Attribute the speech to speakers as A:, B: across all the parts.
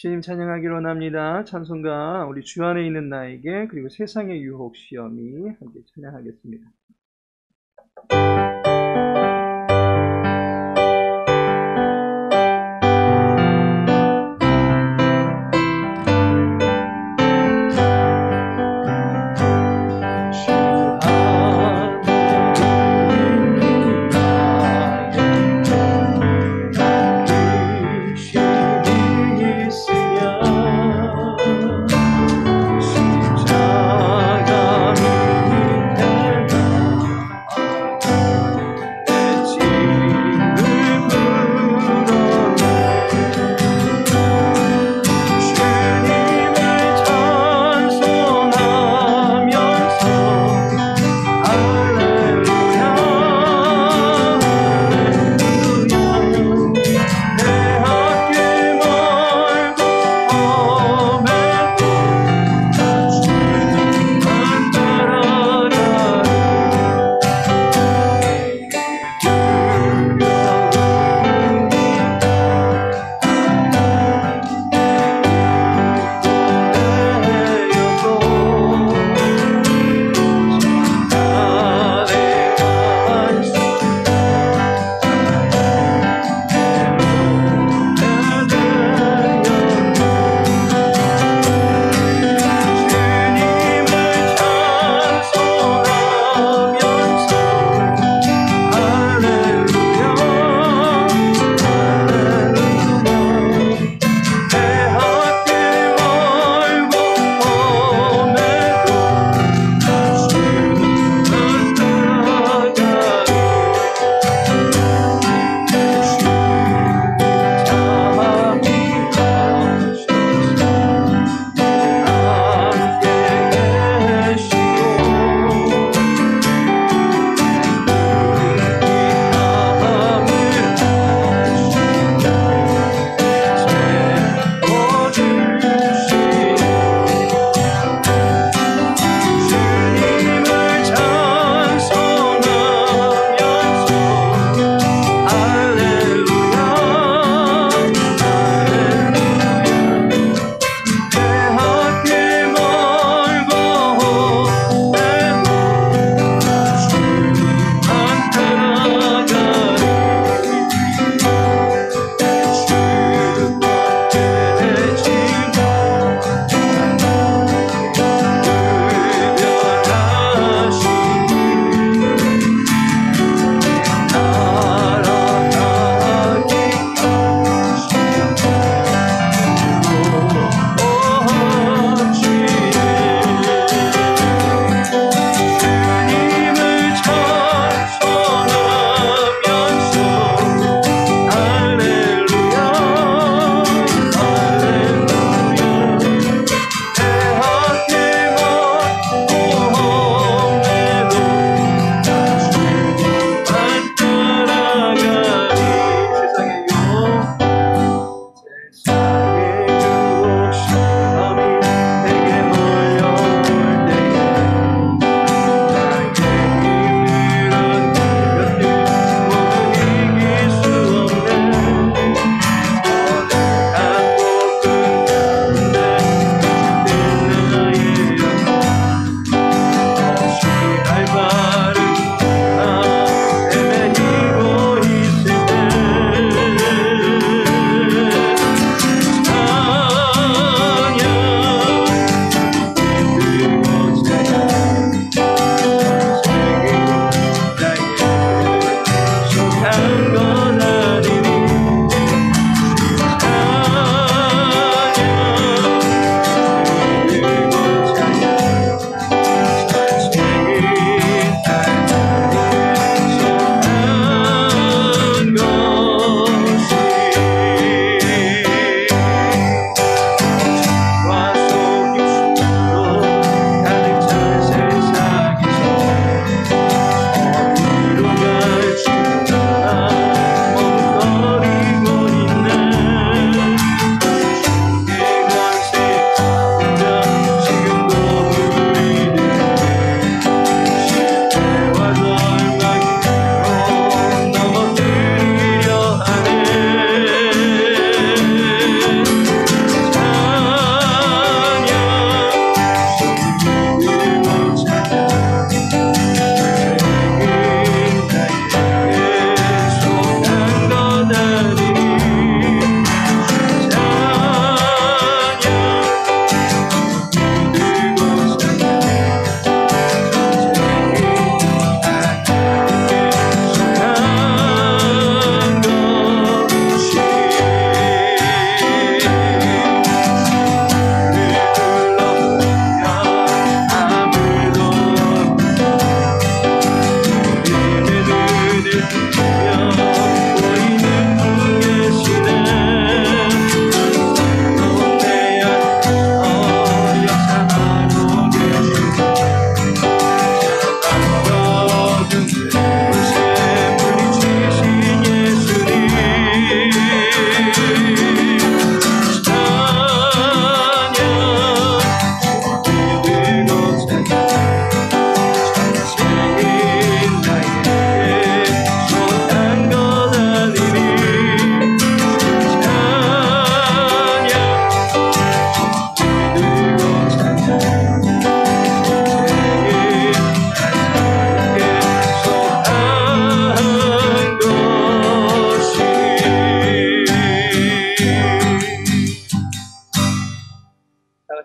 A: 주님 찬양하기로 원합니다. 찬송가 우리 주 안에 있는 나에게 그리고 세상의 유혹 시험이 함께 찬양하겠습니다.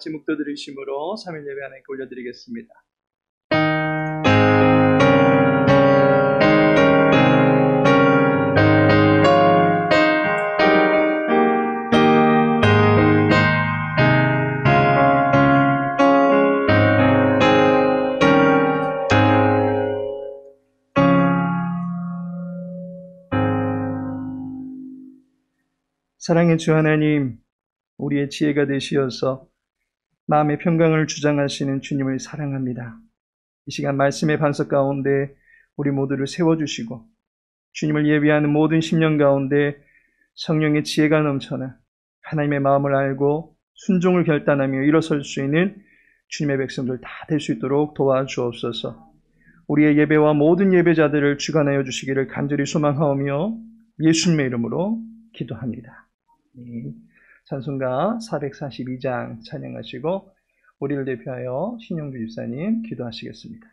A: 같이 묵도 들으심으로 3일 예배 하나님께 올려드리겠습니다. 사랑의 주 하나님, 우리의 지혜가 되시어서 마음의 평강을 주장하시는 주님을 사랑합니다. 이 시간 말씀의 반석 가운데 우리 모두를 세워주시고 주님을 예비하는 모든 심령 가운데 성령의 지혜가 넘쳐나 하나님의 마음을 알고 순종을 결단하며 일어설 수 있는 주님의 백성들 다 될 수 있도록 도와주옵소서. 우리의 예배와 모든 예배자들을 주관하여 주시기를 간절히 소망하오며 예수님의 이름으로 기도합니다. 찬송가 442장 찬양하시고 우리를 대표하여 신영주 집사님 기도하시겠습니다.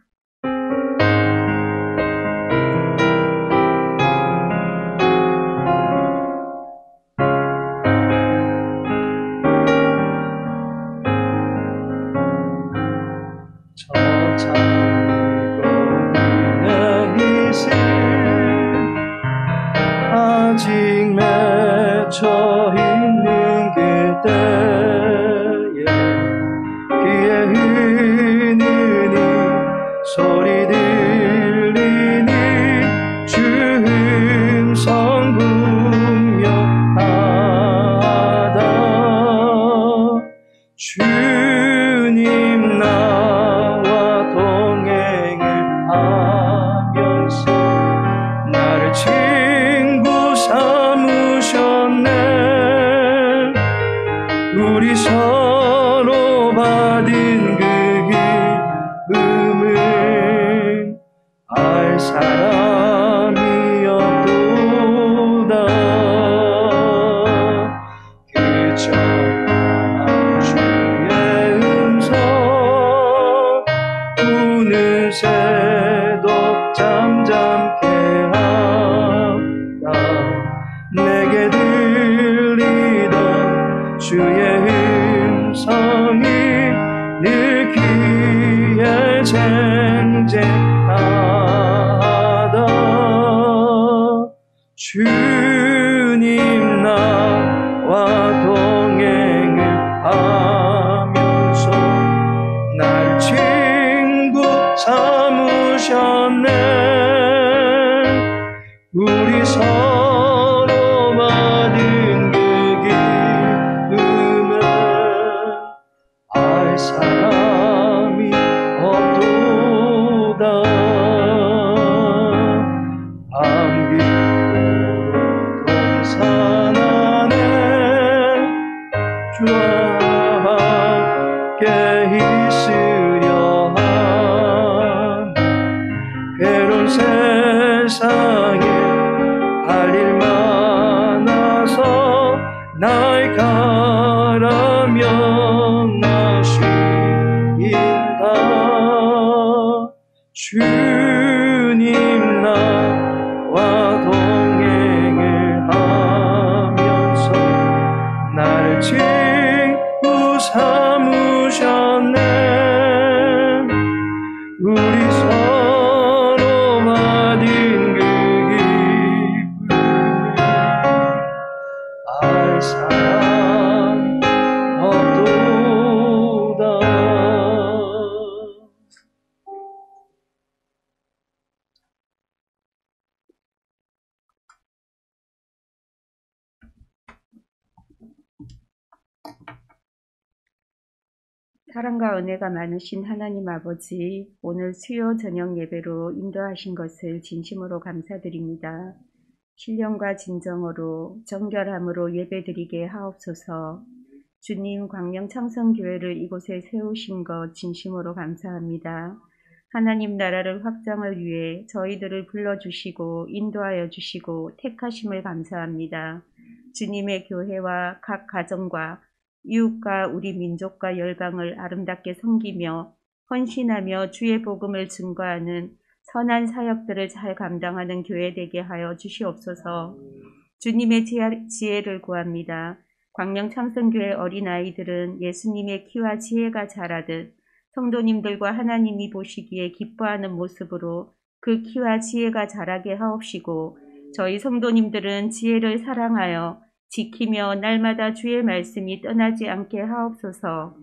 A: 아직 맺혀 있는 그때에 귀에 흐느니 소리 들리니 주 음성 분명하다. 주님 나와 동행을 하면서 나를 친구 삼으셨네. 우리 서로 받은 그 기쁨은 알 사람이 없도다. 그저 주의 음성 우는 새도 잠잠케 하다. 내게 들리던 주의 음성이 늘 귀에 쟁쟁하다. 주님 나와 동행을 하면서 날 친구 삼으셨네. 우리 서로 받은 그 기쁨은 알 사람이 없도다. 밤 깊도록 동산 안에 주와 함께 있으려 함. 괴로운 세상에 할 일 많아서 날 가라 명하신다. 주님 나와 동행을 하면서 나를 친구 삼으셨네. 우리 서로 받은 그 기쁨을 알 사람 없도다.
B: 사랑과 은혜가 많으신 하나님 아버지, 오늘 수요 저녁 예배로 인도하신 것을 진심으로 감사드립니다. 신령과 진정으로 정결함으로 예배드리게 하옵소서. 주님 광명 창성교회를 이곳에 세우신 것 진심으로 감사합니다. 하나님 나라를 확장을 위해 저희들을 불러주시고 인도하여 주시고 택하심을 감사합니다. 주님의 교회와 각 가정과 이웃과 우리 민족과 열방을 아름답게 섬기며 헌신하며 주의 복음을 증거하는 선한 사역들을 잘 감당하는 교회 되게 하여 주시옵소서. 주님의 지혜를 구합니다. 광명창성교회 어린아이들은 예수님의 키와 지혜가 자라듯 성도님들과 하나님이 보시기에 기뻐하는 모습으로 그 키와 지혜가 자라게 하옵시고, 저희 성도님들은 지혜를 사랑하여 지키며 날마다 주의 말씀이 떠나지 않게 하옵소서.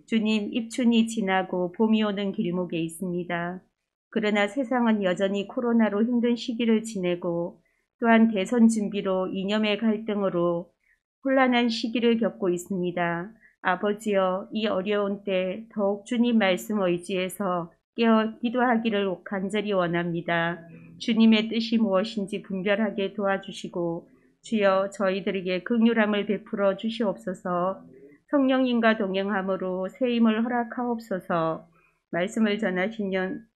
B: 주님, 입춘이 지나고 봄이 오는 길목에 있습니다. 그러나 세상은 여전히 코로나로 힘든 시기를 지내고, 또한 대선 준비로 이념의 갈등으로 혼란한 시기를 겪고 있습니다. 아버지여, 이 어려운 때 더욱 주님 말씀 의지해서 깨어 기도하기를 간절히 원합니다. 주님의 뜻이 무엇인지 분별하게 도와주시고, 주여 저희들에게 긍휼함을 베풀어 주시옵소서. 성령님과 동행함으로 세임을 허락하옵소서. 말씀을 전하신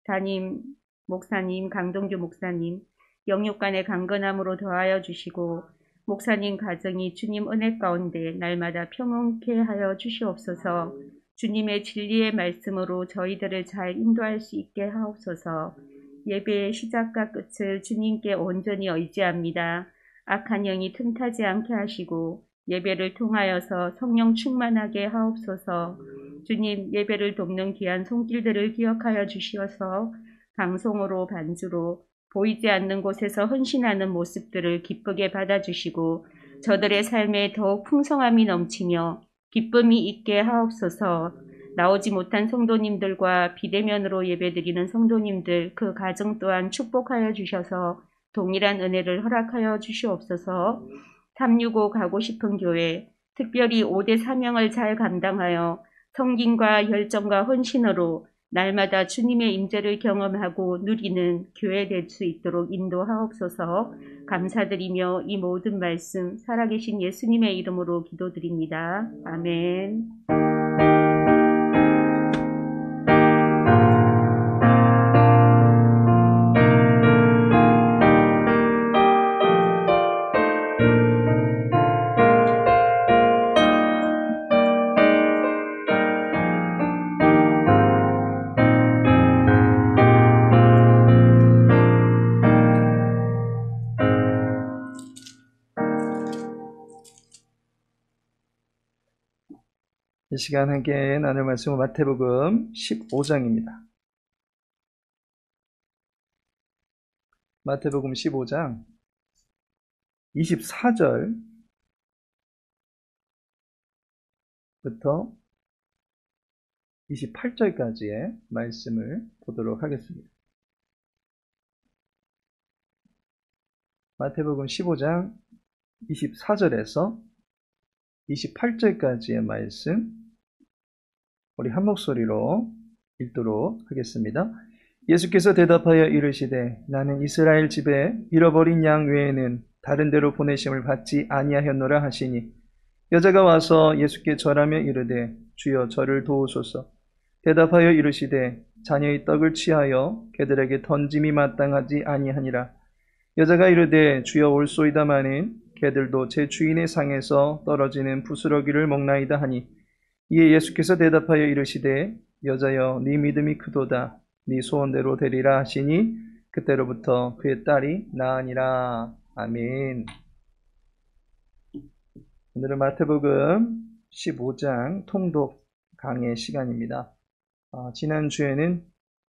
B: 담임 목사님, 강동주 목사님, 영육간의 강건함으로 더하여 주시고, 목사님 가정이 주님 은혜 가운데 날마다 평온케 하여 주시옵소서. 주님의 진리의 말씀으로 저희들을 잘 인도할 수 있게 하옵소서. 예배의 시작과 끝을 주님께 온전히 의지합니다. 악한 영이 틈타지 않게 하시고 예배를 통하여서 성령 충만하게 하옵소서. 주님, 예배를 돕는 귀한 손길들을 기억하여 주시어서 방송으로 반주로 보이지 않는 곳에서 헌신하는 모습들을 기쁘게 받아주시고 저들의 삶에 더욱 풍성함이 넘치며 기쁨이 있게 하옵소서. 나오지 못한 성도님들과 비대면으로 예배드리는 성도님들 그 가정 또한 축복하여 주셔서 동일한 은혜를 허락하여 주시옵소서. 365 가고 싶은 교회, 특별히 5대 사명을 잘 감당하여 성김과 열정과 헌신으로 날마다 주님의 임재를 경험하고 누리는 교회 될 수 있도록 인도하옵소서. 감사드리며 이 모든 말씀 살아계신 예수님의 이름으로 기도드립니다. 아멘.
A: 이 시간 함께 나눌 말씀은 마태복음 15장입니다. 마태복음 15장 24절부터 28절까지의 말씀을 보도록 하겠습니다. 마태복음 15장 24절에서 28절까지의 말씀 우리 한 목소리로 읽도록 하겠습니다. 예수께서 대답하여 이르시되 나는 이스라엘 집에 잃어버린 양 외에는 다른 데로 보내심을 받지 아니하였노라 하시니 여자가 와서 예수께 절하며 이르되 주여 저를 도우소서. 대답하여 이르시되 자녀의 떡을 취하여 개들에게 던짐이 마땅하지 아니하니라. 여자가 이르되 주여 올소이다마는 개들도 제 주인의 상에서 떨어지는 부스러기를 먹나이다 하니 이에 예수께서 대답하여 이르시되 여자여 네 믿음이 크도다. 네 소원대로 되리라 하시니 그때로부터 그의 딸이 나으니라. 아멘. 오늘은 마태복음 15장 통독 강해 시간입니다. 지난주에는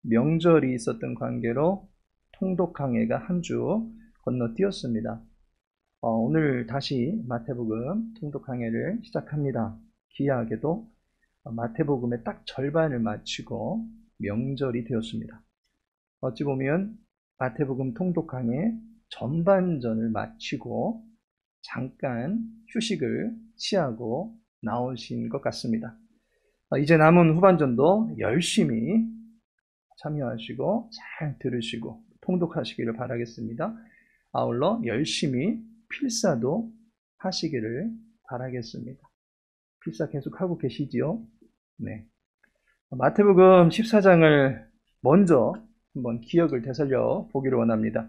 A: 명절이 있었던 관계로 통독 강해가 한 주 건너뛰었습니다. 오늘 다시 마태복음 통독 강해를 시작합니다. 기이하게도 마태복음의 딱 절반을 마치고 명절이 되었습니다. 어찌 보면 마태복음 통독 강해 전반전을 마치고 잠깐 휴식을 취하고 나오신 것 같습니다. 이제 남은 후반전도 열심히 참여하시고 잘 들으시고 통독하시기를 바라겠습니다. 아울러 열심히 필사도 하시기를 바라겠습니다. 필사 계속 하고 계시지요? 네. 마태복음 14장을 먼저 한번 기억을 되살려 보기를 원합니다.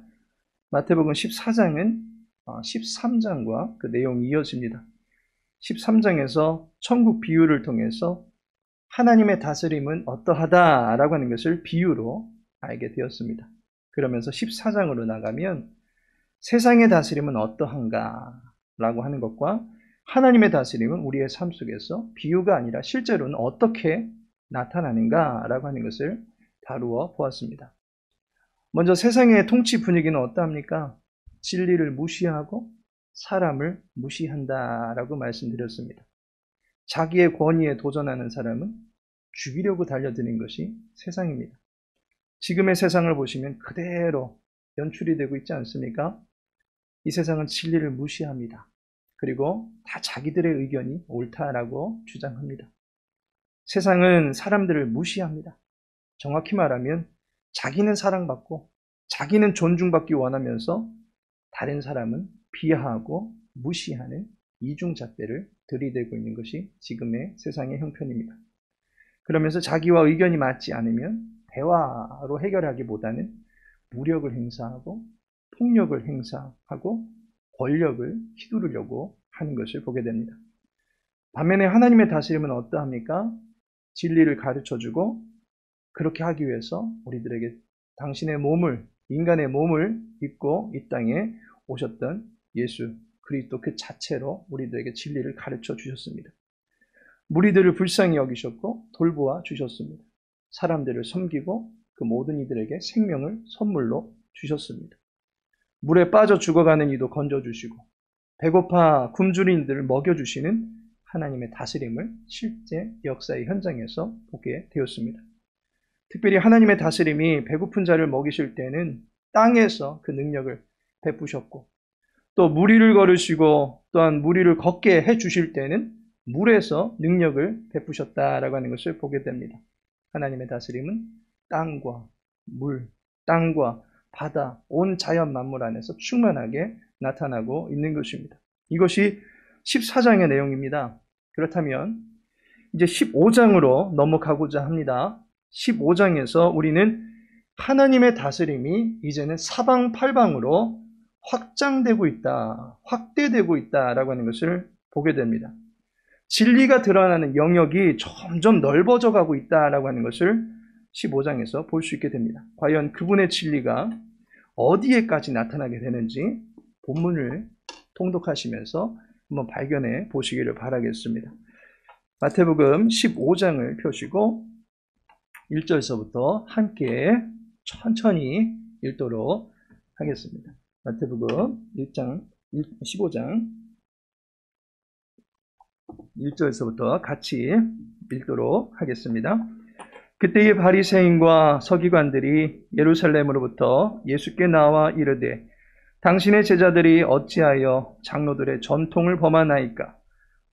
A: 마태복음 14장은 13장과 그 내용이 이어집니다. 13장에서 천국 비유를 통해서 하나님의 다스림은 어떠하다라고 하는 것을 비유로 알게 되었습니다. 그러면서 14장으로 나가면 세상의 다스림은 어떠한가 라고 하는 것과 하나님의 다스림은 우리의 삶 속에서 비유가 아니라 실제로는 어떻게 나타나는가라고 하는 것을 다루어 보았습니다. 먼저 세상의 통치 분위기는 어떠합니까? 진리를 무시하고 사람을 무시한다라고 말씀드렸습니다. 자기의 권위에 도전하는 사람은 죽이려고 달려드는 것이 세상입니다. 지금의 세상을 보시면 그대로 연출이 되고 있지 않습니까? 이 세상은 진리를 무시합니다. 그리고 다 자기들의 의견이 옳다라고 주장합니다. 세상은 사람들을 무시합니다. 정확히 말하면 자기는 사랑받고 자기는 존중받기 원하면서 다른 사람은 비하하고 무시하는 이중잣대를 들이대고 있는 것이 지금의 세상의 형편입니다. 그러면서 자기와 의견이 맞지 않으면 대화로 해결하기보다는 무력을 행사하고 폭력을 행사하고 권력을 휘두르려고 하는 것을 보게 됩니다. 반면에 하나님의 다스림은 어떠합니까? 진리를 가르쳐주고 그렇게 하기 위해서 우리들에게 당신의 몸을, 인간의 몸을 입고 이 땅에 오셨던 예수 그리스도 그 자체로 우리들에게 진리를 가르쳐 주셨습니다. 무리들을 불쌍히 여기셨고 돌보아 주셨습니다. 사람들을 섬기고 그 모든 이들에게 생명을 선물로 주셨습니다. 물에 빠져 죽어가는 이도 건져주시고 배고파 굶주린 이들을 먹여주시는 하나님의 다스림을 실제 역사의 현장에서 보게 되었습니다. 특별히 하나님의 다스림이 배고픈 자를 먹이실 때는 땅에서 그 능력을 베푸셨고 또 무리를 걸으시고 또한 무리를 걷게 해주실 때는 물에서 능력을 베푸셨다라고 하는 것을 보게 됩니다. 하나님의 다스림은 땅과 물, 땅과 바다, 온 자연 만물 안에서 충만하게 나타나고 있는 것입니다. 이것이 14장의 내용입니다. 그렇다면 이제 15장으로 넘어가고자 합니다. 15장에서 우리는 하나님의 다스림이 이제는 사방팔방으로 확장되고 있다, 확대되고 있다라고 하는 것을 보게 됩니다. 진리가 드러나는 영역이 점점 넓어져 가고 있다라고 하는 것을 15장에서 볼 수 있게 됩니다. 과연 그분의 진리가 어디에까지 나타나게 되는지 본문을 통독하시면서 한번 발견해 보시기를 바라겠습니다. 마태복음 15장을 펴시고 1절서부터 함께 천천히 읽도록 하겠습니다. 마태복음 15장 1절서부터 같이 읽도록 하겠습니다. 그때의 바리새인과 서기관들이 예루살렘으로부터 예수께 나와 이르되 당신의 제자들이 어찌하여 장로들의 전통을 범하나이까?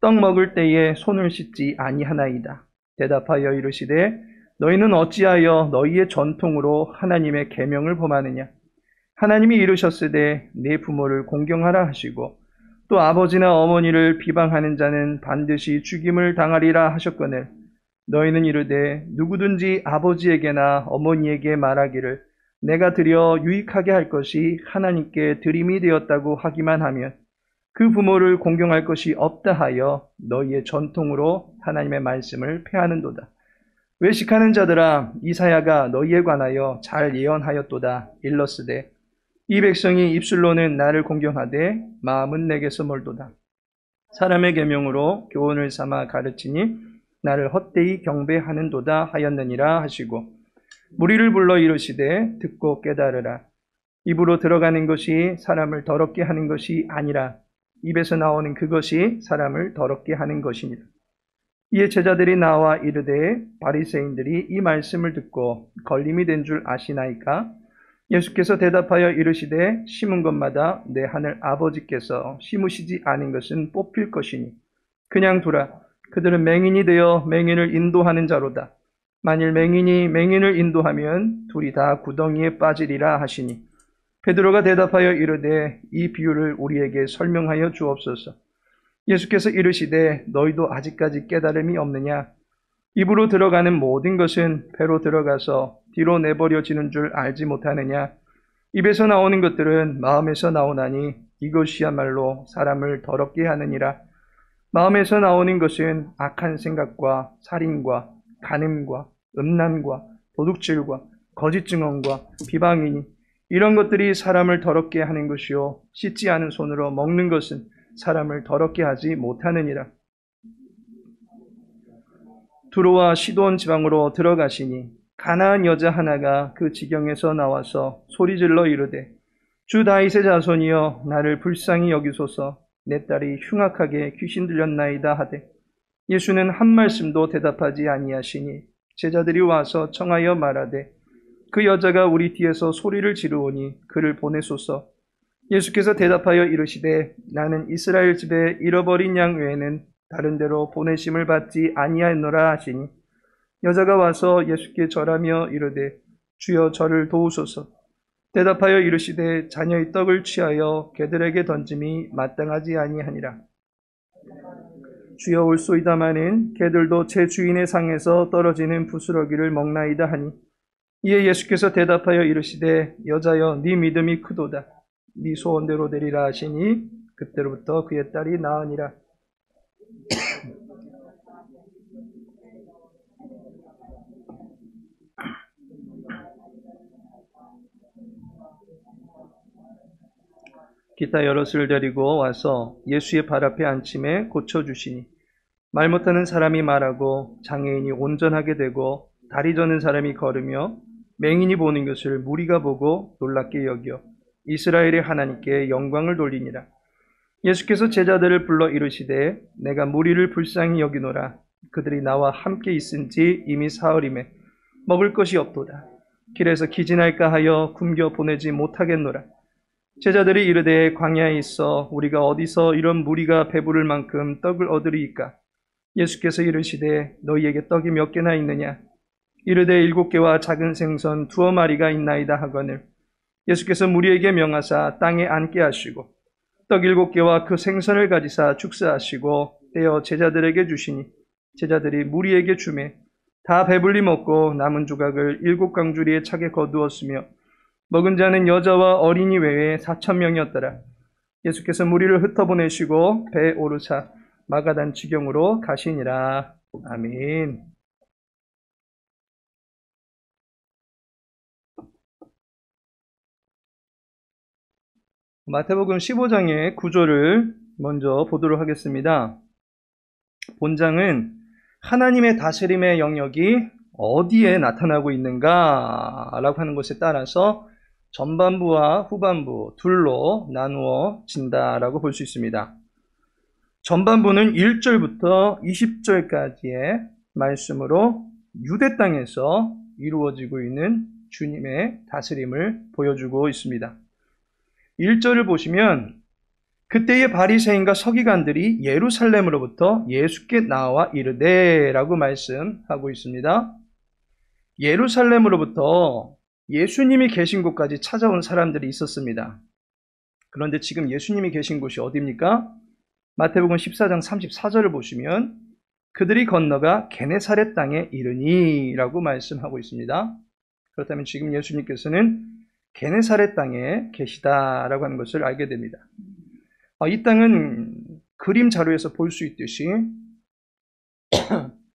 A: 떡 먹을 때에 손을 씻지 아니하나이다. 대답하여 이르시되 너희는 어찌하여 너희의 전통으로 하나님의 계명을 범하느냐? 하나님이 이르셨으되 네 부모를 공경하라 하시고 또 아버지나 어머니를 비방하는 자는 반드시 죽임을 당하리라 하셨거늘 너희는 이르되 누구든지 아버지에게나 어머니에게 말하기를 내가 드려 유익하게 할 것이 하나님께 드림이 되었다고 하기만 하면 그 부모를 공경할 것이 없다 하여 너희의 전통으로 하나님의 말씀을 폐하는도다. 외식하는 자들아 이사야가 너희에 관하여 잘 예언하였도다. 일러스되 이 백성이 입술로는 나를 공경하되 마음은 내게서 멀도다. 사람의 계명으로 교훈을 삼아 가르치니 나를 헛되이 경배하는도다 하였느니라 하시고 무리를 불러 이르시되 듣고 깨달으라. 입으로 들어가는 것이 사람을 더럽게 하는 것이 아니라 입에서 나오는 그것이 사람을 더럽게 하는 것이니라. 이에 제자들이 나와 이르되 바리새인들이 이 말씀을 듣고 걸림이 된 줄 아시나이까? 예수께서 대답하여 이르시되 심은 것마다 내 하늘 아버지께서 심으시지 않은 것은 뽑힐 것이니 그냥 두라. 그들은 맹인이 되어 맹인을 인도하는 자로다. 만일 맹인이 맹인을 인도하면 둘이 다 구덩이에 빠지리라 하시니 베드로가 대답하여 이르되 이 비유를 우리에게 설명하여 주옵소서. 예수께서 이르시되 너희도 아직까지 깨달음이 없느냐? 입으로 들어가는 모든 것은 배로 들어가서 뒤로 내버려지는 줄 알지 못하느냐? 입에서 나오는 것들은 마음에서 나오나니 이것이야말로 사람을 더럽게 하느니라. 마음에서 나오는 것은 악한 생각과 살인과 간음과 음란과 도둑질과 거짓 증언과 비방이니 이런 것들이 사람을 더럽게 하는 것이요 씻지 않은 손으로 먹는 것은 사람을 더럽게 하지 못하느니라. 두로와 시돈 지방으로 들어가시니 가나안 여자 하나가 그 지경에서 나와서 소리질러 이르되 주 다윗의 자손이여 나를 불쌍히 여기소서 내 딸이 흉악하게 귀신 들렸나이다 하되 예수는 한 말씀도 대답하지 아니하시니 제자들이 와서 청하여 말하되 그 여자가 우리 뒤에서 소리를 지르오니 그를 보내소서. 예수께서 대답하여 이르시되 나는 이스라엘 집에 잃어버린 양 외에는 다른 데로 보내심을 받지 아니하노라 하시니 여자가 와서 예수께 절하며 이르되 주여 저를 도우소서. 대답하여 이르시되 자녀의 떡을 취하여 개들에게 던짐이 마땅하지 아니하니라. 주여 올소이다마는 개들도 제 주인의 상에서 떨어지는 부스러기를 먹나이다 하니 이에 예수께서 대답하여 이르시되 여자여 네 믿음이 크도다. 네 소원대로 되리라 하시니 그때로부터 그의 딸이 나으니라. 기타 여럿을 데리고 와서 예수의 발 앞에 앉힘에 고쳐주시니 말 못하는 사람이 말하고 장애인이 온전하게 되고 다리 저는 사람이 걸으며 맹인이 보는 것을 무리가 보고 놀랍게 여겨 이스라엘의 하나님께 영광을 돌리니라. 예수께서 제자들을 불러 이르시되 내가 무리를 불쌍히 여기노라. 그들이 나와 함께 있은지 이미 사흘임에 먹을 것이 없도다. 길에서 기진할까 하여 굶겨 보내지 못하겠노라. 제자들이 이르되 광야에 있어 우리가 어디서 이런 무리가 배부를 만큼 떡을 얻으리이까? 예수께서 이르시되 너희에게 떡이 몇 개나 있느냐? 이르되 7개와 작은 생선 2마리가 있나이다 하거늘 예수께서 무리에게 명하사 땅에 앉게 하시고 떡 7개와 그 생선을 가지사 축사하시고 떼어 제자들에게 주시니 제자들이 무리에게 주매 다 배불리 먹고 남은 조각을 7강주리에 차게 거두었으며 먹은 자는 여자와 어린이 외에 4,000명이었더라. 예수께서 무리를 흩어보내시고 배에 오르사 마가단 지경으로 가시니라. 아멘. 마태복음 15장의 구조를 먼저 보도록 하겠습니다. 본장은 하나님의 다스림의 영역이 어디에 나타나고 있는가라고 하는 것에 따라서 전반부와 후반부 둘로 나누어진다라고 볼 수 있습니다. 전반부는 1절부터 20절까지의 말씀으로 유대 땅에서 이루어지고 있는 주님의 다스림을 보여주고 있습니다. 1절을 보시면 그때의 바리새인과 서기관들이 예루살렘으로부터 예수께 나와 이르되 라고 말씀하고 있습니다. 예루살렘으로부터 예수님이 계신 곳까지 찾아온 사람들이 있었습니다. 그런데 지금 예수님이 계신 곳이 어디입니까? 마태복음 14장 34절을 보시면 그들이 건너가 게네사렛 땅에 이르니 라고 말씀하고 있습니다. 그렇다면 지금 예수님께서는 게네사렛 땅에 계시다라고 하는 것을 알게 됩니다. 이 땅은 그림 자료에서 볼 수 있듯이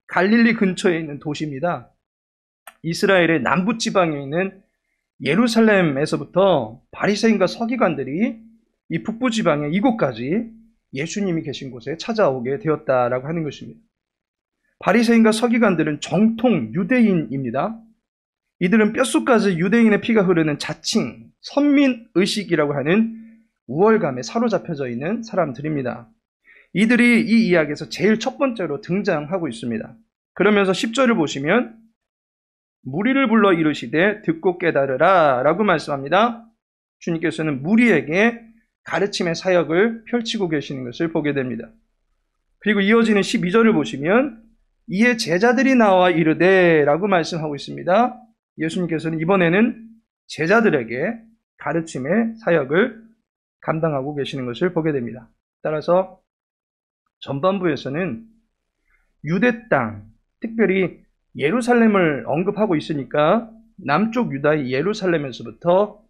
A: 갈릴리 근처에 있는 도시입니다. 이스라엘의 남부 지방에 있는 예루살렘에서부터 바리새인과 서기관들이 이 북부 지방의 이곳까지 예수님이 계신 곳에 찾아오게 되었다라고 하는 것입니다. 바리새인과 서기관들은 정통 유대인입니다. 이들은 뼛속까지 유대인의 피가 흐르는 자칭 선민의식이라고 하는 우월감에 사로잡혀져 있는 사람들입니다. 이들이 이 이야기에서 제일 첫 번째로 등장하고 있습니다. 그러면서 10절을 보시면 무리를 불러 이르시되 듣고 깨달으라 라고 말씀합니다. 주님께서는 무리에게 가르침의 사역을 펼치고 계시는 것을 보게 됩니다. 그리고 이어지는 12절을 보시면 이에 제자들이 나와 이르되 라고 말씀하고 있습니다. 예수님께서는 이번에는 제자들에게 가르침의 사역을 감당하고 계시는 것을 보게 됩니다. 따라서 전반부에서는 유대 땅, 특별히 예루살렘을 언급하고 있으니까 남쪽 유다의 예루살렘에서부터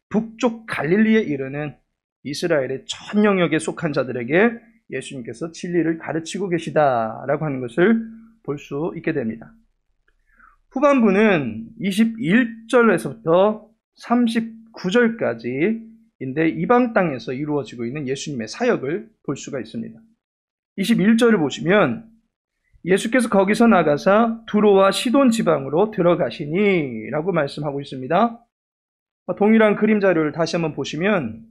A: 북쪽 갈릴리에 이르는 이스라엘의 전 영역에 속한 자들에게 예수님께서 진리를 가르치고 계시다라고 하는 것을 볼 수 있게 됩니다. 후반부는 21절에서부터 39절까지 이방 땅에서 이루어지고 있는 예수님의 사역을 볼 수가 있습니다. 21절을 보시면 예수께서 거기서 나가사 두로와 시돈 지방으로 들어가시니 라고 말씀하고 있습니다. 동일한 그림 자료를 다시 한번 보시면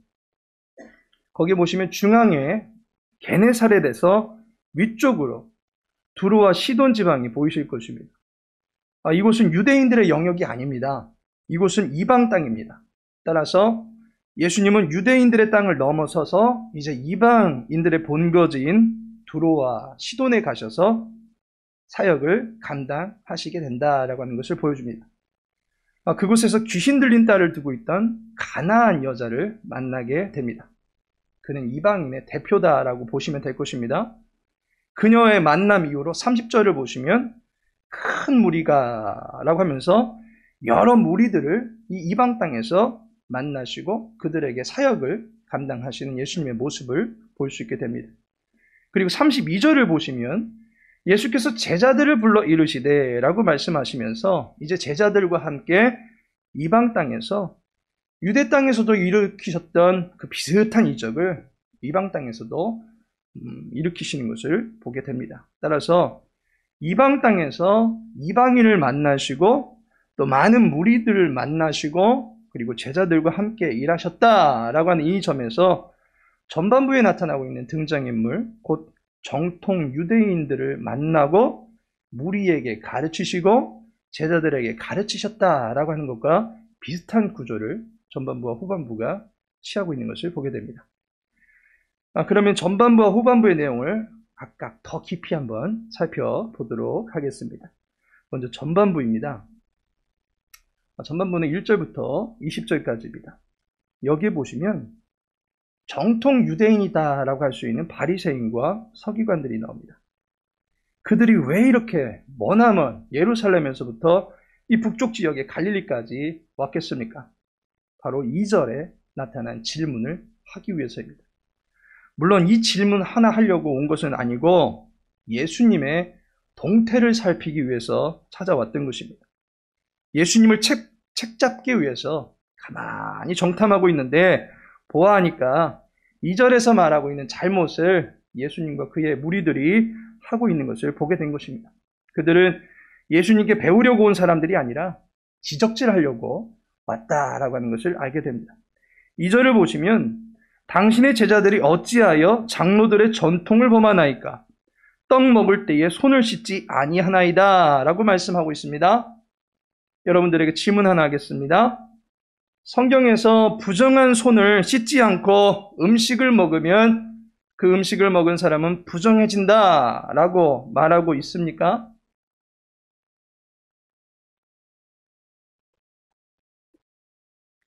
A: 거기 보시면 중앙에 게네사렛에서 위쪽으로 두로와 시돈 지방이 보이실 것입니다. 이곳은 유대인들의 영역이 아닙니다. 이곳은 이방 땅입니다. 따라서 예수님은 유대인들의 땅을 넘어서서 이제 이방인들의 본거지인 두로와 시돈에 가셔서 사역을 감당하시게 된다라고 하는 것을 보여줍니다. 그곳에서 귀신 들린 딸을 두고 있던 가나안 여자를 만나게 됩니다. 그는 이방인의 대표다라고 보시면 될 것입니다. 그녀의 만남 이후로 30절을 보시면 큰 무리가 라고 하면서 여러 무리들을 이 이방 땅에서 만나시고 그들에게 사역을 감당하시는 예수님의 모습을 볼 수 있게 됩니다. 그리고 32절을 보시면 예수께서 제자들을 불러 이르시되 라고 말씀하시면서 이제 제자들과 함께 이방 땅에서 유대 땅에서도 일으키셨던 그 비슷한 이적을 이방 땅에서도 일으키시는 것을 보게 됩니다. 따라서 이방 땅에서 이방인을 만나시고 또 많은 무리들을 만나시고 그리고 제자들과 함께 일하셨다라고 하는 이 점에서 전반부에 나타나고 있는 등장인물 곧 정통 유대인들을 만나고 무리에게 가르치시고 제자들에게 가르치셨다라고 하는 것과 비슷한 구조를 전반부와 후반부가 취하고 있는 것을 보게 됩니다. 그러면 전반부와 후반부의 내용을 각각 더 깊이 한번 살펴보도록 하겠습니다. 먼저 전반부입니다. 전반부는 1절부터 20절까지입니다. 여기에 보시면 정통 유대인이다라고 할 수 있는 바리새인과 서기관들이 나옵니다. 그들이 왜 이렇게 머나먼 예루살렘에서부터 이 북쪽 지역의 갈릴리까지 왔겠습니까? 바로 2절에 나타난 질문을 하기 위해서입니다. 물론 이 질문 하나 하려고 온 것은 아니고 예수님의 동태를 살피기 위해서 찾아왔던 것입니다. 예수님을 책잡기 위해서 가만히 정탐하고 있는데 보아하니까 2절에서 말하고 있는 잘못을 예수님과 그의 무리들이 하고 있는 것을 보게 된 것입니다. 그들은 예수님께 배우려고 온 사람들이 아니라 지적질하려고 왔다라고 하는 것을 알게 됩니다. 2절을 보시면 당신의 제자들이 어찌하여 장로들의 전통을 범하나이까? 떡 먹을 때에 손을 씻지 아니하나이다 라고 말씀하고 있습니다. 여러분들에게 질문 하나 하겠습니다. 성경에서 부정한 손을 씻지 않고 음식을 먹으면 그 음식을 먹은 사람은 부정해진다 라고 말하고 있습니까?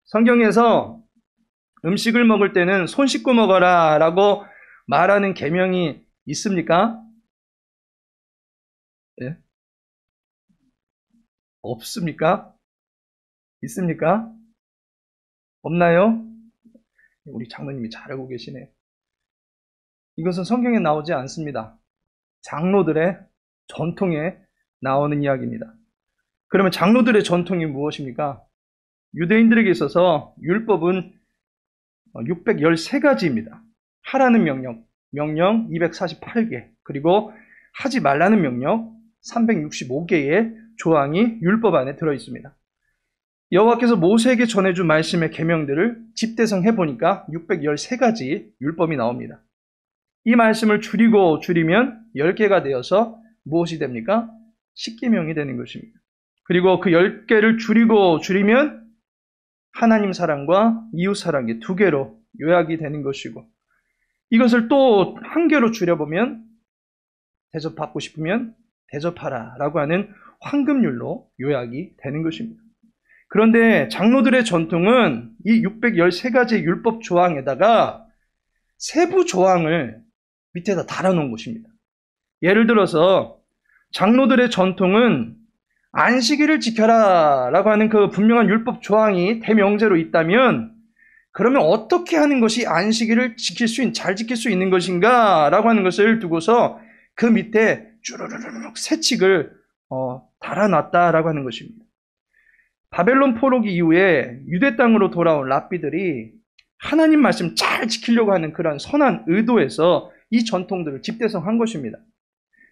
A: 성경에서 음식을 먹을 때는 손 씻고 먹어라 라고 말하는 계명이 있습니까? 예? 없습니까? 있습니까? 없나요? 우리 장로님이 잘 알고 계시네요. 이것은 성경에 나오지 않습니다. 장로들의 전통에 나오는 이야기입니다. 그러면 장로들의 전통이 무엇입니까? 유대인들에게 있어서 율법은 613가지입니다. 하라는 명령 248개, 그리고 하지 말라는 명령 365개의 조항이 율법 안에 들어있습니다. 여호와께서 모세에게 전해준 말씀의 계명들을 집대성해 보니까 613가지 율법이 나옵니다. 이 말씀을 줄이면 10개가 되어서 무엇이 됩니까? 10계명이 되는 것입니다. 그리고 그 10개를 줄이면 하나님 사랑과 이웃 사랑이 2개로 요약이 되는 것이고, 이것을 또 1개로 줄여보면 대접받고 싶으면 대접하라 라고 하는 황금률로 요약이 되는 것입니다. 그런데 장로들의 전통은 이 613가지의 율법 조항에다가 세부 조항을 밑에다 달아놓은 것입니다. 예를 들어서 장로들의 전통은 안식일을 지켜라 라고 하는 그 분명한 율법 조항이 대명제로 있다면, 그러면 어떻게 하는 것이 안식일을 잘 지킬 수 있는 것인가 라고 하는 것을 두고서 그 밑에 쭈르르륵 세칙을 달아놨다라고 하는 것입니다. 바벨론 포로기 이후에 유대 땅으로 돌아온 랍비들이 하나님 말씀 잘 지키려고 하는 그런 선한 의도에서 이 전통들을 집대성한 것입니다.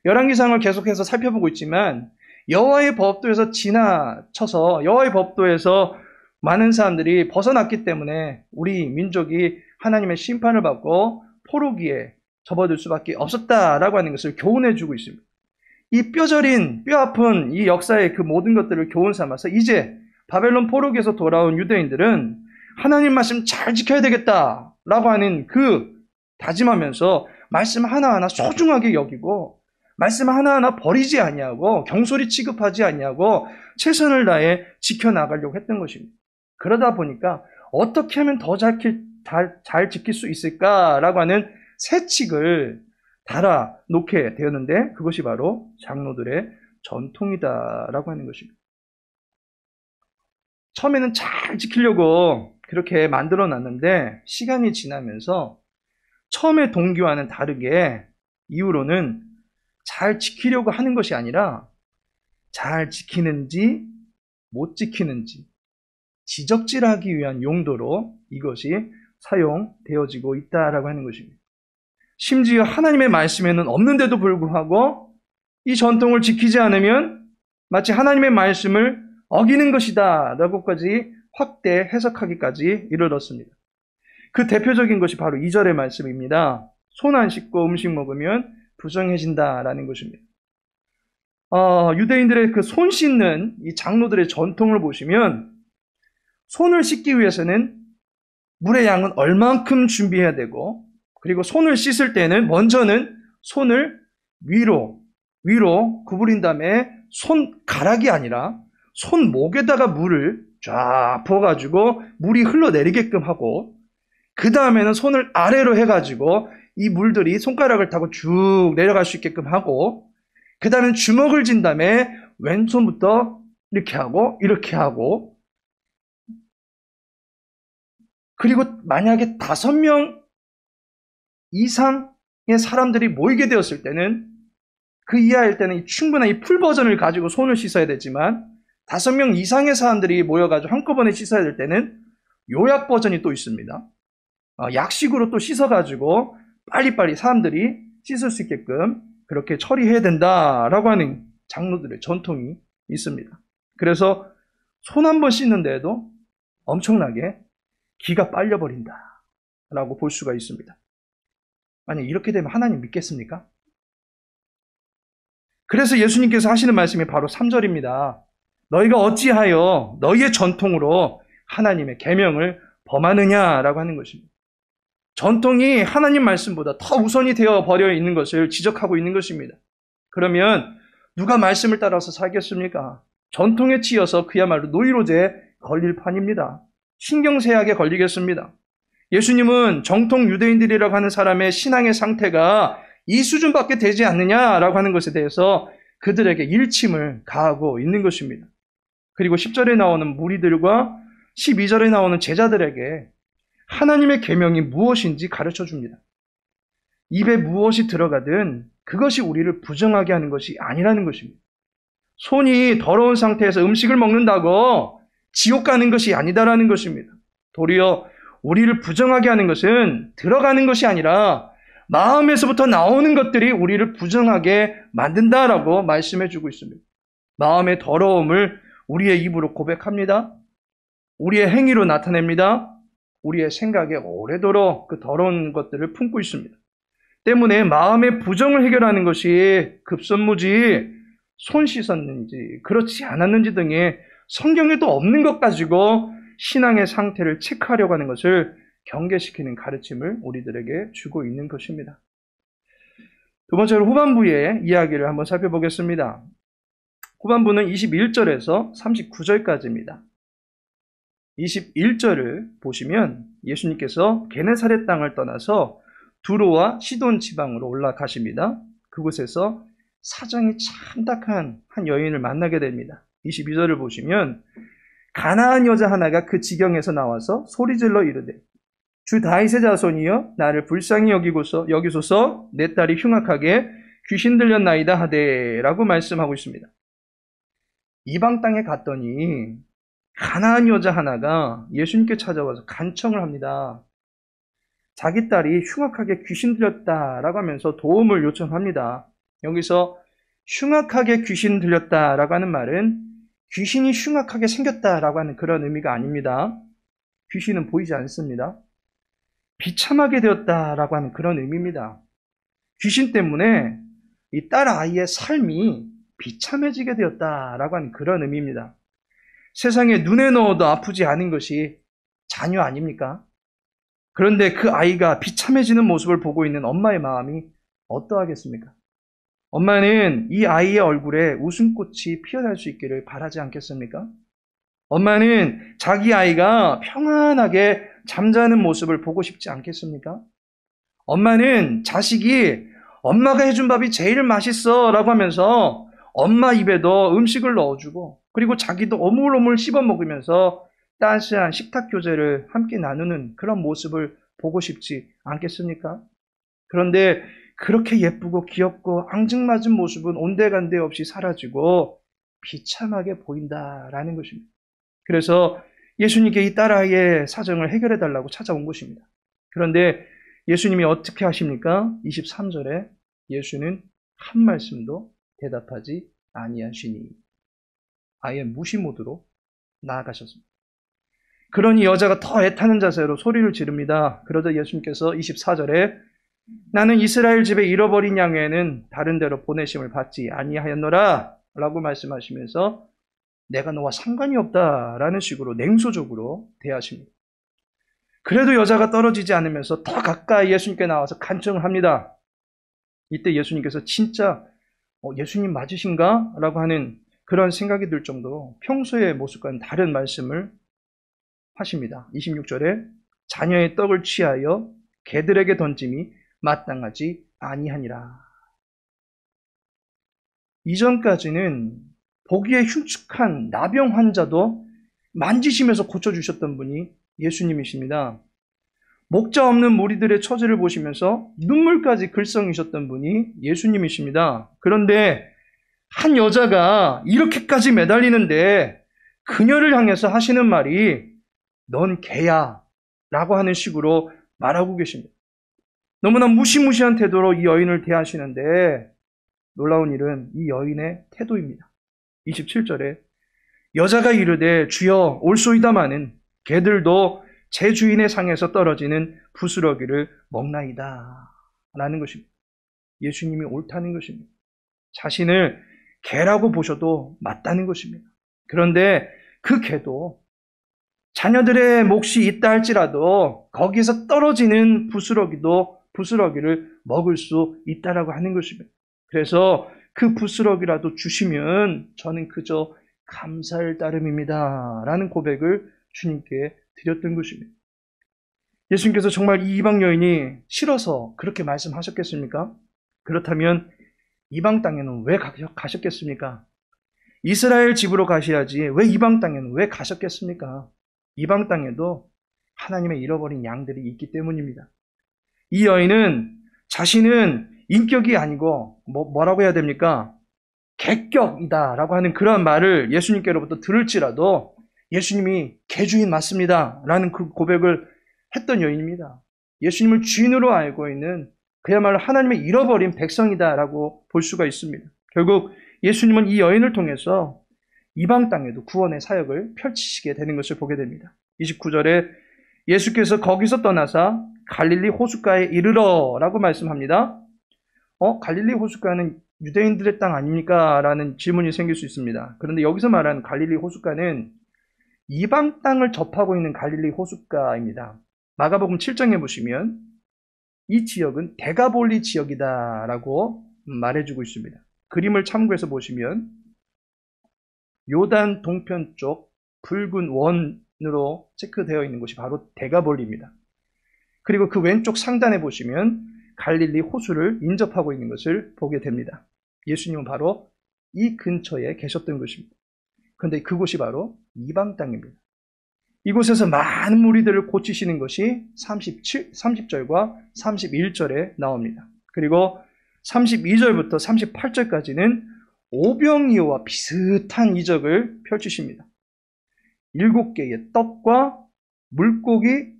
A: 열왕기상을 계속해서 살펴보고 있지만 여호와의 법도에서 지나쳐서 여호와의 법도에서 많은 사람들이 벗어났기 때문에 우리 민족이 하나님의 심판을 받고 포로기에 접어들 수밖에 없었다라고 하는 것을 교훈해주고 있습니다. 이 뼈저린, 뼈아픈 이 역사의 그 모든 것들을 교훈 삼아서 이제 바벨론 포로기에서 돌아온 유대인들은 하나님 말씀 잘 지켜야 되겠다라고 하는 그 다짐하면서 말씀 하나하나 소중하게 여기고 말씀 하나하나 버리지 아니하고 경솔히 취급하지 아니하고 최선을 다해 지켜나가려고 했던 것입니다. 그러다 보니까 어떻게 하면 더 잘 지킬 수 있을까라고 하는 세칙을 달아놓게 되었는데 그것이 바로 장로들의 전통이다라고 하는 것입니다. 처음에는 잘 지키려고 그렇게 만들어놨는데 시간이 지나면서 처음의 동기와는 다르게 이후로는 잘 지키려고 하는 것이 아니라 잘 지키는지 못 지키는지 지적질하기 위한 용도로 이것이 사용되어지고 있다라고 하는 것입니다. 심지어 하나님의 말씀에는 없는데도 불구하고 이 전통을 지키지 않으면 마치 하나님의 말씀을 어기는 것이다 라고까지 확대 해석하기까지 이르렀습니다. 그 대표적인 것이 바로 2절의 말씀입니다. 손 안 씻고 음식 먹으면 부정해진다라는 것입니다. 유대인들의 그 손 씻는 이 장로들의 전통을 보시면 손을 씻기 위해서는 물의 양은 얼만큼 준비해야 되고 그리고 손을 씻을 때는 먼저는 손을 위로 구부린 다음에 손가락이 아니라 손목에다가 물을 쫙 부어가지고 물이 흘러내리게끔 하고 그 다음에는 손을 아래로 해가지고 이 물들이 손가락을 타고 쭉 내려갈 수 있게끔 하고 그 다음에 주먹을 쥔 다음에 왼손부터 이렇게 하고 그리고 만약에 5명 이상의 사람들이 모이게 되었을 때는 그 이하일 때는 충분한 이 풀 버전을 가지고 손을 씻어야 되지만 5명 이상의 사람들이 모여가지고 한꺼번에 씻어야 될 때는 요약 버전이 또 있습니다. 약식으로 또 씻어가지고 빨리빨리 사람들이 씻을 수 있게끔 그렇게 처리해야 된다라고 하는 장로들의 전통이 있습니다. 그래서 손 한 번 씻는데도 엄청나게 기가 빨려버린다라고 볼 수가 있습니다. 아니 이렇게 되면 하나님 믿겠습니까? 그래서 예수님께서 하시는 말씀이 바로 3절입니다. 너희가 어찌하여 너희의 전통으로 하나님의 계명을 범하느냐라고 하는 것입니다. 전통이 하나님 말씀보다 더 우선이 되어 버려 있는 것을 지적하고 있는 것입니다. 그러면 누가 말씀을 따라서 살겠습니까? 전통에 치여서 그야말로 노이로제에 걸릴 판입니다. 신경쇠약에 걸리겠습니다. 예수님은 정통 유대인들이라고 하는 사람의 신앙의 상태가 이 수준밖에 되지 않느냐라고 하는 것에 대해서 그들에게 일침을 가하고 있는 것입니다. 그리고 10절에 나오는 무리들과 12절에 나오는 제자들에게 하나님의 계명이 무엇인지 가르쳐 줍니다. 입에 무엇이 들어가든 그것이 우리를 부정하게 하는 것이 아니라는 것입니다. 손이 더러운 상태에서 음식을 먹는다고 지옥 가는 것이 아니다라는 것입니다. 도리어 우리를 부정하게 하는 것은 들어가는 것이 아니라 마음에서부터 나오는 것들이 우리를 부정하게 만든다라고 말씀해 주고 있습니다. 마음의 더러움을 우리의 입으로 고백합니다. 우리의 행위로 나타냅니다. 우리의 생각에 오래도록 그 더러운 것들을 품고 있습니다. 때문에 마음의 부정을 해결하는 것이 급선무지 손 씻었는지 그렇지 않았는지 등의 성경에도 없는 것 가지고 신앙의 상태를 체크하려고 하는 것을 경계시키는 가르침을 우리들에게 주고 있는 것입니다. 두 번째로 후반부의 이야기를 한번 살펴보겠습니다. 후반부는 21절에서 39절까지입니다. 21절을 보시면 예수님께서 게네사렛 땅을 떠나서 두로와 시돈 지방으로 올라가십니다. 그곳에서 사정이 참담한 한 여인을 만나게 됩니다. 22절을 보시면 가나안 여자 하나가 그 지경에서 나와서 소리질러 이르되 주 다윗의 자손이여 나를 불쌍히 여기소서 내 딸이 흉악하게 귀신 들렸나이다 하되 라고 말씀하고 있습니다. 이방 땅에 갔더니 가나안 여자 하나가 예수님께 찾아와서 간청을 합니다. 자기 딸이 흉악하게 귀신 들렸다라고 하면서 도움을 요청합니다. 여기서 흉악하게 귀신 들렸다라고 하는 말은 귀신이 흉악하게 생겼다라고 하는 그런 의미가 아닙니다. 귀신은 보이지 않습니다. 비참하게 되었다라고 하는 그런 의미입니다. 귀신 때문에 이 딸 아이의 삶이 비참해지게 되었다라고 하는 그런 의미입니다. 세상에 눈에 넣어도 아프지 않은 것이 자녀 아닙니까? 그런데 그 아이가 비참해지는 모습을 보고 있는 엄마의 마음이 어떠하겠습니까? 엄마는 이 아이의 얼굴에 웃음꽃이 피어날 수 있기를 바라지 않겠습니까? 엄마는 자기 아이가 평안하게 잠자는 모습을 보고 싶지 않겠습니까? 엄마는 자식이 엄마가 해준 밥이 제일 맛있어 라고 하면서 엄마 입에도 음식을 넣어주고 그리고 자기도 오물오물 씹어 먹으면서 따스한 식탁 교제를 함께 나누는 그런 모습을 보고 싶지 않겠습니까? 그런데 그렇게 예쁘고 귀엽고 앙증맞은 모습은 온데간데 없이 사라지고 비참하게 보인다라는 것입니다. 그래서 예수님께 이 딸아이의 사정을 해결해 달라고 찾아온 것입니다. 그런데 예수님이 어떻게 하십니까? 23절에 예수는 한 말씀도 대답하지 아니하시니 아예 무시 모드로 나아가셨습니다. 그러니 여자가 더 애타는 자세로 소리를 지릅니다. 그러자 예수님께서 24절에 나는 이스라엘 집에 잃어버린 양에는 다른 데로 보내심을 받지 아니하였노라 라고 말씀하시면서 내가 너와 상관이 없다라는 식으로 냉소적으로 대하십니다. 그래도 여자가 떨어지지 않으면서 더 가까이 예수님께 나와서 간청을 합니다. 이때 예수님께서 진짜 예수님 맞으신가? 라고 하는 그런 생각이 들 정도로 평소의 모습과는 다른 말씀을 하십니다. 26절에 자녀의 떡을 취하여 개들에게 던짐이 마땅하지 아니하니라. 이전까지는 보기에 흉측한 나병 환자도 만지시면서 고쳐주셨던 분이 예수님이십니다. 목자 없는 무리들의 처지를 보시면서 눈물까지 글썽이셨던 분이 예수님이십니다. 그런데 한 여자가 이렇게까지 매달리는데 그녀를 향해서 하시는 말이 넌 개야 라고 하는 식으로 말하고 계십니다. 너무나 무시무시한 태도로 이 여인을 대하시는데 놀라운 일은 이 여인의 태도입니다. 27절에 여자가 이르되 주여 올소이다마는 개들도 제 주인의 상에서 떨어지는 부스러기를 먹나이다 라는 것입니다. 예수님이 옳다는 것입니다. 자신을 개라고 보셔도 맞다는 것입니다. 그런데 그 개도 자녀들의 몫이 있다 할지라도 거기에서 떨어지는 부스러기를 먹을 수 있다라고 하는 것입니다. 그래서 그 부스러기라도 주시면 저는 그저 감사할 따름입니다 라는 고백을 주님께 드렸던 것입니다. 예수님께서 정말 이 이방 여인이 싫어서 그렇게 말씀하셨겠습니까? 그렇다면 이방 땅에는 왜 가셨겠습니까? 이스라엘 집으로 가셔야지 왜 이방 땅에는 왜 가셨겠습니까? 이방 땅에도 하나님의 잃어버린 양들이 있기 때문입니다. 이 여인은 자신은 인격이 아니고 뭐라고 해야 됩니까? 개격이다라고 하는 그런 말을 예수님께로부터 들을지라도 예수님이 개주인 맞습니다 라는 그 고백을 했던 여인입니다. 예수님을 주인으로 알고 있는 그야말로 하나님의 잃어버린 백성이다라고 볼 수가 있습니다. 결국 예수님은 이 여인을 통해서 이방 땅에도 구원의 사역을 펼치시게 되는 것을 보게 됩니다. 29절에 예수께서 거기서 떠나사 갈릴리 호숫가에 이르러 라고 말씀합니다. 갈릴리 호숫가는 유대인들의 땅 아닙니까? 라는 질문이 생길 수 있습니다. 그런데 여기서 말하는 갈릴리 호숫가는 이방 땅을 접하고 있는 갈릴리 호숫가입니다. 마가복음 7장에 보시면 이 지역은 데가볼리 지역이다라고 말해주고 있습니다. 그림을 참고해서 보시면 요단 동편 쪽 붉은 원으로 체크되어 있는 곳이 바로 데가볼리입니다. 그리고 그 왼쪽 상단에 보시면 갈릴리 호수를 인접하고 있는 것을 보게 됩니다. 예수님은 바로 이 근처에 계셨던 것입니다. 그런데 그곳이 바로 이방 땅입니다. 이곳에서 많은 무리들을 고치시는 것이 30절과 31절에 나옵니다. 그리고 32절부터 38절까지는 오병이어와 비슷한 이적을 펼치십니다. 7개의 떡과 물고기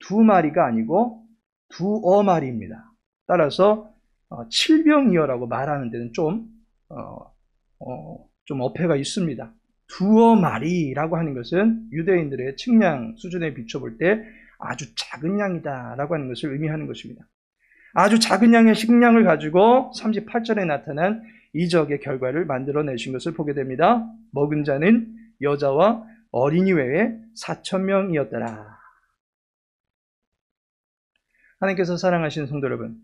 A: 2마리가 아니고 두어 마리입니다. 따라서 칠병이어라고 말하는 데는 좀 어폐가 있습니다. 두어 마리라고 하는 것은 유대인들의 측량 수준에 비춰볼 때 아주 작은 양이다라고 하는 것을 의미하는 것입니다. 아주 작은 양의 식량을 가지고 38절에 나타난 이적의 결과를 만들어내신 것을 보게 됩니다. 먹은 자는 여자와 어린이 외에 4,000명이었더라. 하나님께서 사랑하시는 성도 여러분,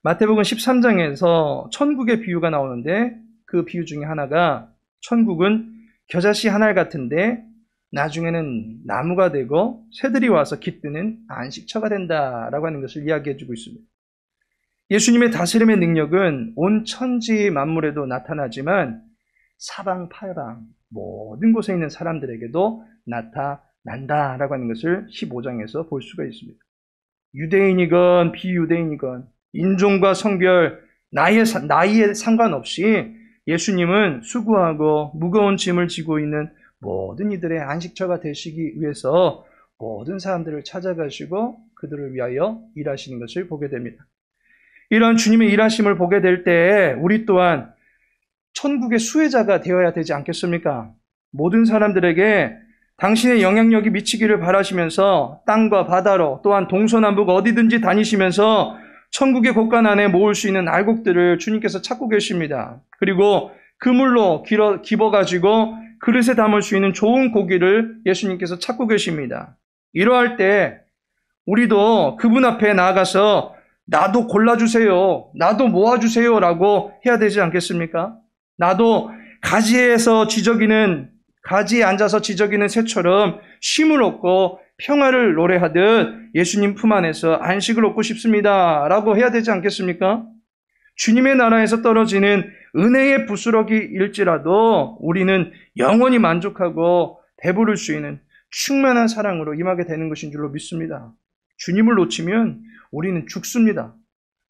A: 마태복음 13장에서 천국의 비유가 나오는데 그 비유 중에 하나가 천국은 겨자씨 한 알 같은데 나중에는 나무가 되고 새들이 와서 깃드는 안식처가 된다라고 하는 것을 이야기해주고 있습니다. 예수님의 다스림의 능력은 온 천지 만물에도 나타나지만 사방팔방 모든 곳에 있는 사람들에게도 나타난다라고 하는 것을 15장에서 볼 수가 있습니다. 유대인이건 비유대인이건 인종과 성별, 나이에 상관없이 예수님은 수고하고 무거운 짐을 지고 있는 모든 이들의 안식처가 되시기 위해서 모든 사람들을 찾아가시고 그들을 위하여 일하시는 것을 보게 됩니다. 이런 주님의 일하심을 보게 될 때 우리 또한 천국의 수혜자가 되어야 되지 않겠습니까? 모든 사람들에게 당신의 영향력이 미치기를 바라시면서 땅과 바다로 또한 동서남북 어디든지 다니시면서 천국의 곳간 안에 모을 수 있는 알곡들을 주님께서 찾고 계십니다. 그리고 그물로 집어가지고 그릇에 담을 수 있는 좋은 고기를 예수님께서 찾고 계십니다. 이러할 때 우리도 그분 앞에 나아가서 나도 골라주세요, 나도 모아주세요 라고 해야 되지 않겠습니까? 나도 가지에 앉아서 지저귀는 새처럼 쉼을 얻고 평화를 노래하듯 예수님 품 안에서 안식을 얻고 싶습니다 라고 해야 되지 않겠습니까? 주님의 나라에서 떨어지는 은혜의 부스러기일지라도 우리는 영원히 만족하고 배부를 수 있는 충만한 사랑으로 임하게 되는 것인 줄로 믿습니다. 주님을 놓치면 우리는 죽습니다.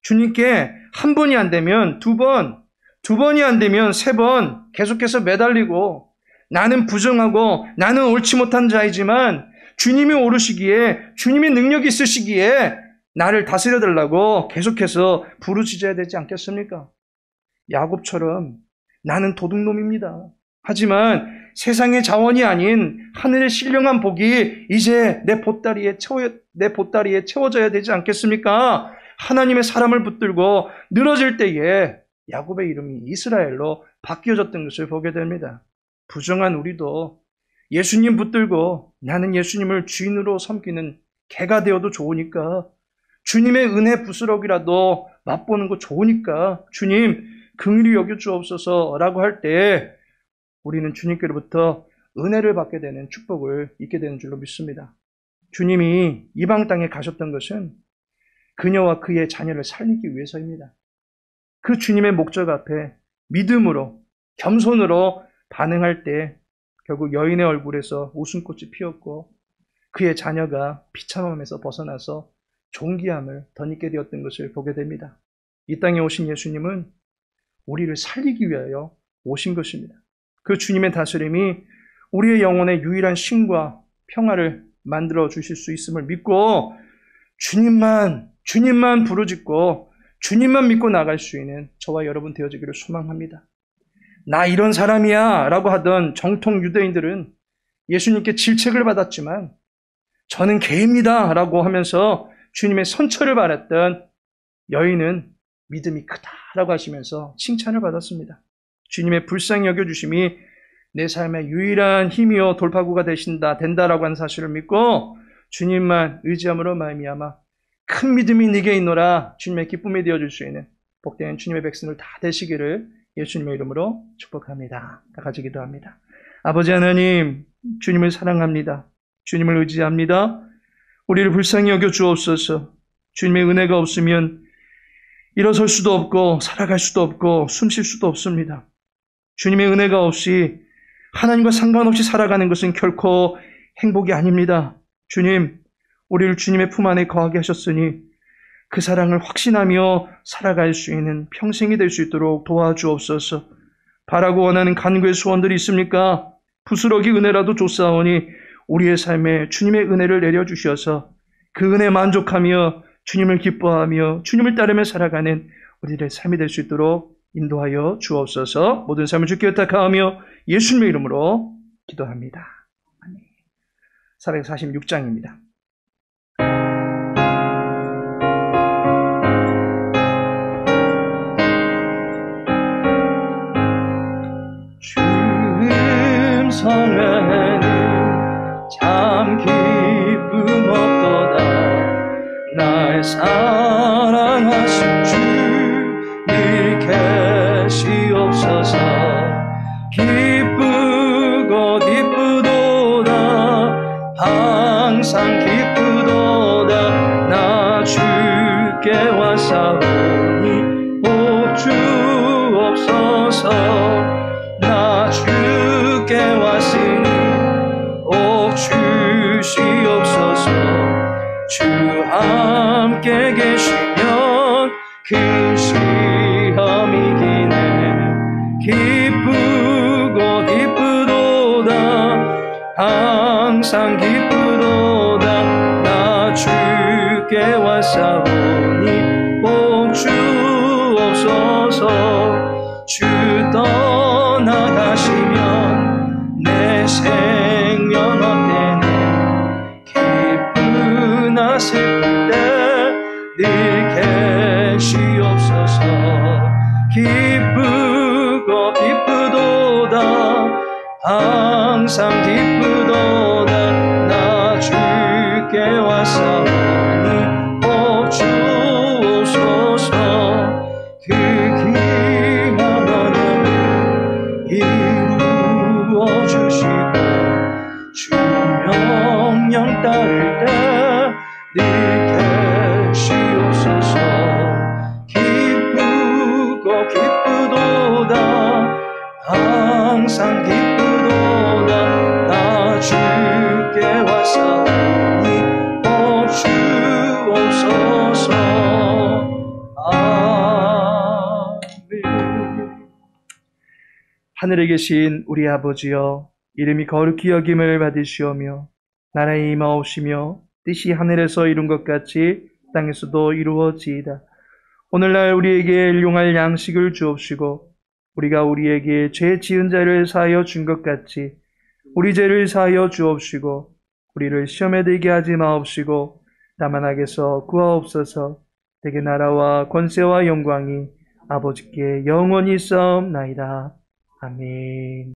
A: 주님께 한 번이 안 되면 두 번이 안 되면 세 번 계속해서 매달리고 나는 부정하고 나는 옳지 못한 자이지만 주님이 오르시기에 주님의 능력이 있으시기에 나를 다스려달라고 계속해서 부르짖어야 되지 않겠습니까? 야곱처럼 나는 도둑놈입니다. 하지만 세상의 자원이 아닌 하늘의 신령한 복이 이제 내 보따리에 채워져야 되지 않겠습니까? 하나님의 사람을 붙들고 늘어질 때에 야곱의 이름이 이스라엘로 바뀌어졌던 것을 보게 됩니다. 부정한 우리도 예수님 붙들고 나는 예수님을 주인으로 섬기는 개가 되어도 좋으니까, 주님의 은혜 부스러기라도 맛보는 거 좋으니까 주님 긍휼히 여겨주옵소서라고 할 때 우리는 주님께로부터 은혜를 받게 되는 축복을 잊게 되는 줄로 믿습니다. 주님이 이방 땅에 가셨던 것은 그녀와 그의 자녀를 살리기 위해서입니다. 그 주님의 목적 앞에 믿음으로 겸손으로 반응할 때 결국 여인의 얼굴에서 웃음꽃이 피었고 그의 자녀가 비참함에서 벗어나서 존귀함을 덧입게 되었던 것을 보게 됩니다. 이 땅에 오신 예수님은 우리를 살리기 위하여 오신 것입니다. 그 주님의 다스림이 우리의 영혼의 유일한 쉼과 평화를 만들어 주실 수 있음을 믿고 주님만 부르짖고 주님만 믿고 나갈 수 있는 저와 여러분 되어지기를 소망합니다. 나 이런 사람이야 라고 하던 정통 유대인들은 예수님께 질책을 받았지만 저는 개입니다 라고 하면서 주님의 선처를 바랐던 여인은 믿음이 크다라고 하시면서 칭찬을 받았습니다. 주님의 불쌍히 여겨주심이 내 삶의 유일한 힘이요 돌파구가 된다라고 하는 사실을 믿고 주님만 의지함으로 말미암아 큰 믿음이 네게 있노라 주님의 기쁨이 되어줄 수 있는 복된 주님의 백성들 다 되시기를 예수님의 이름으로 축복합니다. 다 같이 기도합니다. 아버지 하나님, 주님을 사랑합니다. 주님을 의지합니다. 우리를 불쌍히 여겨 주옵소서. 주님의 은혜가 없으면 일어설 수도 없고 살아갈 수도 없고 숨쉴 수도 없습니다. 주님의 은혜가 없이 하나님과 상관없이 살아가는 것은 결코 행복이 아닙니다. 주님, 우리를 주님의 품 안에 거하게 하셨으니 그 사랑을 확신하며 살아갈 수 있는 평생이 될 수 있도록 도와주옵소서. 바라고 원하는 간구의 소원들이 있습니까? 부스러기 은혜라도 줬사오니 우리의 삶에 주님의 은혜를 내려주셔서 그 은혜에 만족하며 주님을 기뻐하며 주님을 따르며 살아가는 우리들의 삶이 될 수 있도록 인도하여 주옵소서. 모든 삶을 주께 의탁하며 예수님의 이름으로 기도합니다. 446장입니다. 성회는 참 기쁨 없도다. 날 사랑하신 주 늘 계시옵소서. 기쁘고 기쁘도다. 항상 기쁘도다. 나 주께 왔사오니 복 주옵소서. 나 주께 왔으니 복 주시옵소서. 주 함께 계시면 큰 시험이 기네. 기쁘고 기쁘도다. 항상 기쁘도다. 나 주께 왔사오니 복 주옵소서. 주 떠나가시면 내 생명 헛되네. 기쁘나 슬플 때 늘 계시옵소서. 기쁘고 기쁘도다. 항상 기쁘도다. 나 주께 왔사오니 복 주옵소서. 그 귀한 언약을 이루어주시고 주 명령 따를 때 늘 계시옵소서. 기쁘고 기쁘도다. 항상 기쁘도다. 나 주께 왔사오니 복 주옵소서. 하늘에 계신 우리 아버지여, 이름이 거룩히 여김을 받으시오며 나라에 임하옵시며 뜻이 하늘에서 이룬 것 같이 땅에서도 이루어지이다. 오늘날 우리에게 일용할 양식을 주옵시고 우리가 우리에게 죄 지은 자를 사하여 준 것 같이 우리 죄를 사하여 주옵시고 우리를 시험에 들게 하지 마옵시고 다만 악에서 구하옵소서. 대개 나라와 권세와 영광이 아버지께 영원히 있사옵나이다. 아멘.